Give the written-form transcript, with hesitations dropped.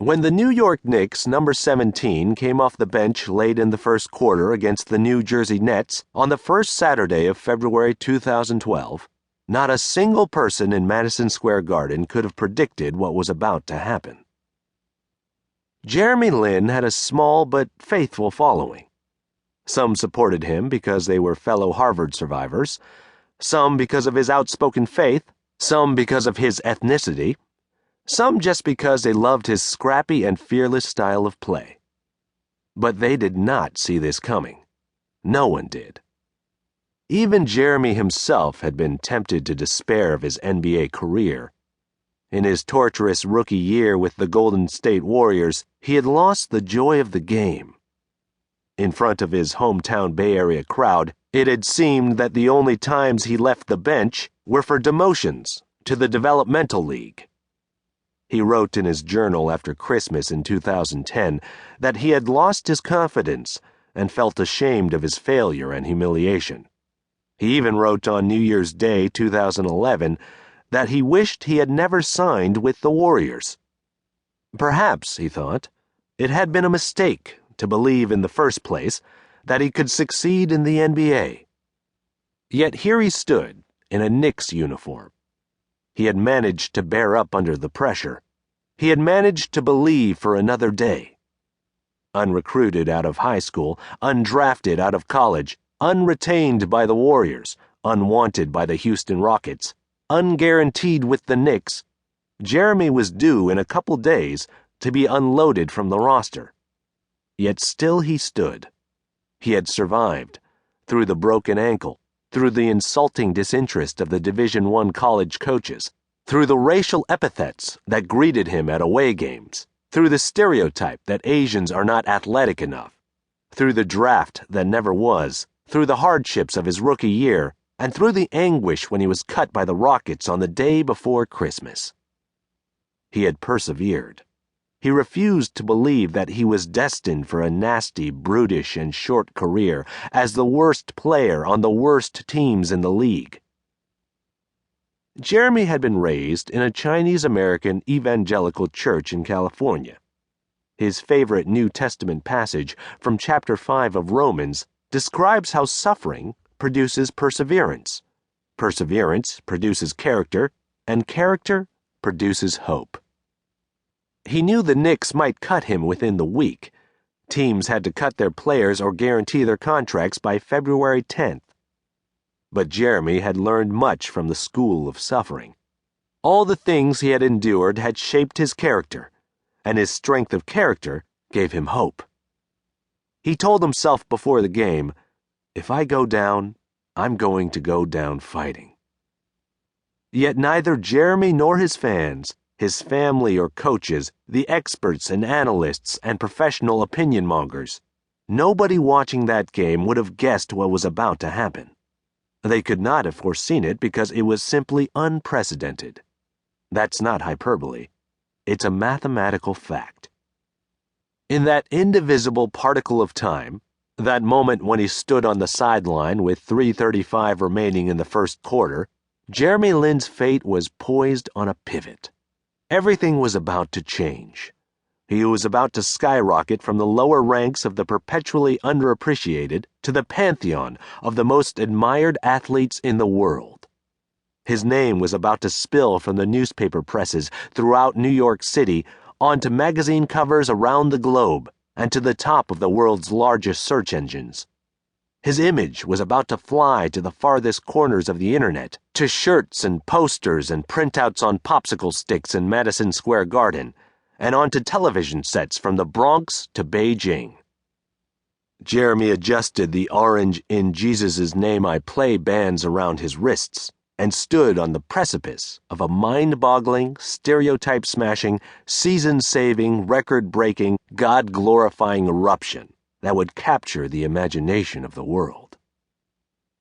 When the New York Knicks, number 17, came off the bench late in the first quarter against the New Jersey Nets on the first Saturday of February 2012, not a single person in Madison Square Garden could have predicted what was about to happen. Jeremy Lin had a small but faithful following. Some supported him because they were fellow Harvard survivors, some because of his outspoken faith, some because of his ethnicity, some just because they loved his scrappy and fearless style of play. But they did not see this coming. No one did. Even Jeremy himself had been tempted to despair of his NBA career. In his torturous rookie year with the Golden State Warriors, he had lost the joy of the game. In front of his hometown Bay Area crowd, it had seemed that the only times he left the bench were for demotions to the developmental league. He wrote in his journal after Christmas in 2010 that he had lost his confidence and felt ashamed of his failure and humiliation. He even wrote on New Year's Day 2011 that he wished he had never signed with the Warriors. Perhaps, he thought, it had been a mistake to believe in the first place that he could succeed in the NBA. Yet here he stood in a Knicks uniform. He had managed to bear up under the pressure. He had managed to believe for another day. Unrecruited out of high school, undrafted out of college, unretained by the Warriors, unwanted by the Houston Rockets, unguaranteed with the Knicks, Jeremy was due in a couple days to be unloaded from the roster. Yet still he stood. He had survived, through the broken ankle, through the insulting disinterest of the Division I college coaches, through the racial epithets that greeted him at away games, through the stereotype that Asians are not athletic enough, through the draft that never was, through the hardships of his rookie year, and through the anguish when he was cut by the Rockets on the day before Christmas. He had persevered. He refused to believe that he was destined for a nasty, brutish, and short career as the worst player on the worst teams in the league. Jeremy had been raised in a Chinese-American evangelical church in California. His favorite New Testament passage from chapter 5 of Romans describes how suffering produces perseverance. Perseverance produces character, and character produces hope. He knew the Knicks might cut him within the week. Teams had to cut their players or guarantee their contracts by February 10th. But Jeremy had learned much from the school of suffering. All the things he had endured had shaped his character, and his strength of character gave him hope. He told himself before the game, "If I go down, I'm going to go down fighting." Yet neither Jeremy nor his fans, his family or coaches, the experts and analysts and professional opinion mongers, nobody watching that game would have guessed what was about to happen. They could not have foreseen it because it was simply unprecedented. That's not hyperbole. It's a mathematical fact. In that indivisible particle of time, that moment when he stood on the sideline with 3:35 remaining in the first quarter, Jeremy Lin's fate was poised on a pivot. Everything was about to change. He was about to skyrocket from the lower ranks of the perpetually underappreciated to the pantheon of the most admired athletes in the world. His name was about to spill from the newspaper presses throughout New York City onto magazine covers around the globe and to the top of the world's largest search engines. His image was about to fly to the farthest corners of the internet, to shirts and posters and printouts on popsicle sticks in Madison Square Garden, and onto television sets from the Bronx to Beijing. Jeremy adjusted the orange "In Jesus' Name I Play" bands around his wrists and stood on the precipice of a mind-boggling, stereotype-smashing, season-saving, record-breaking, God-glorifying eruption that would capture the imagination of the world.